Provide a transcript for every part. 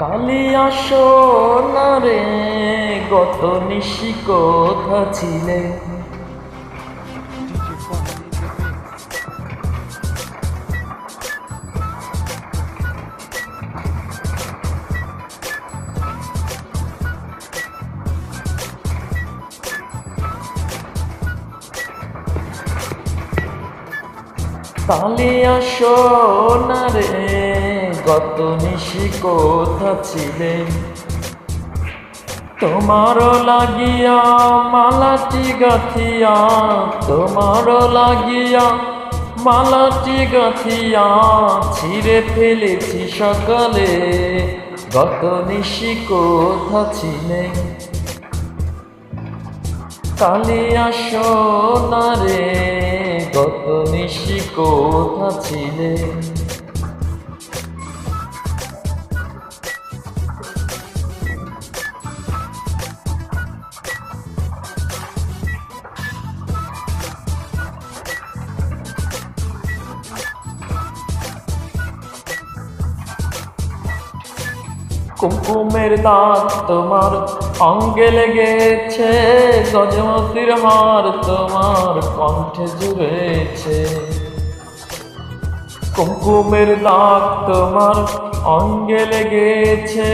কালিয়া সোনা রে, গত নিশি কোথা ছিলে? কালিয়া সোনা রে, গত নিশি কোথা ছিলে? তোমার লাগিয়া মালাটি গাথিয়া, তোমার লাগিয়া মালাটি গাথিয়া ছিঁড়ে ফেলেছি সকালে। গত নিশি কোথা ছিলে? কালিয়া সোনা রে, গত নিশি কোথা ছিলে? কুমকুমের দাগ তোমার অঙ্গে লেগেছে, গজমতির হার তোমার কণ্ঠে জুড়েছে। কুমকুমের দাগ তোমার অঙ্গে লেগেছে,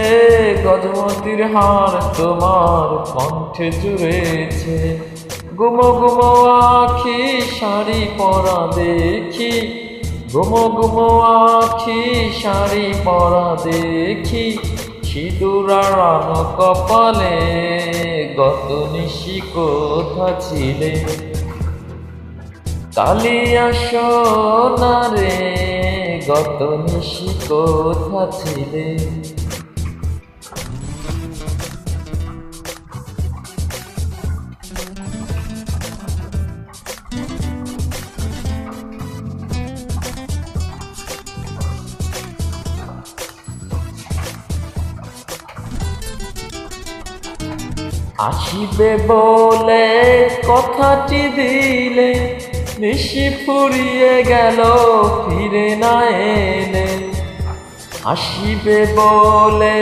গজমতির হার তোমার কণ্ঠে জুড়েছে। গুমো গুমো আখি শাড়ি পরা দেখি, গুমো গুমো আখি শাড়ি পরা দেখি, সিঁদুর আড়ানো কপালে। গত নিশি কোথা ছিলে? কালিয়া সোনা রে, গত নিশি কোথা ছিলে? আসিবে বলে কথাটি দিলে, নিশি ফুরিয়ে গেল ফিরে না এলে। আসিবে বলে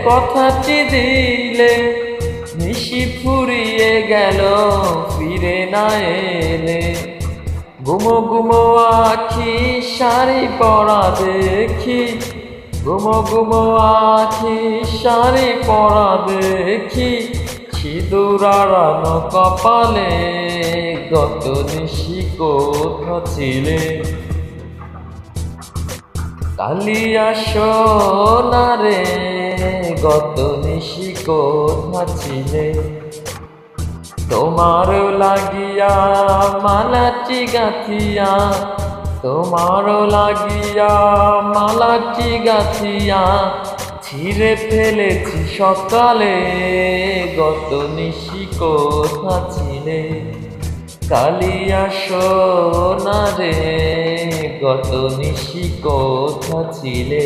কথাটি দিলে, নিশি ফুরিয়ে গেল ফিরে না এলে। গুমো গুমো আখি শাড়ি পরা দেখি, গুমো গুমো আখি শাড়ি পরা দেখি, সিঁদুর আড়ানো কপালে। গত নিশি কোথা ছিলে? কালিয়া সোনা রে, গত নিশি কোথা ছিলে? তোমার লাগিয়া মালাটি গাথিয়া, তোমার লাগিয়া মালাটি গাথিয়া ছিঁড়ে ফেলেছি সকালে। গত নিশি কোথা ছিলে? কালিয়া সোনা রে, গত নিশি কোথা ছিলে?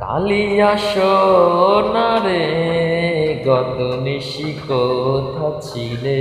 কালিয়া সোনা রে, গত নিশি কোথা ছিলে?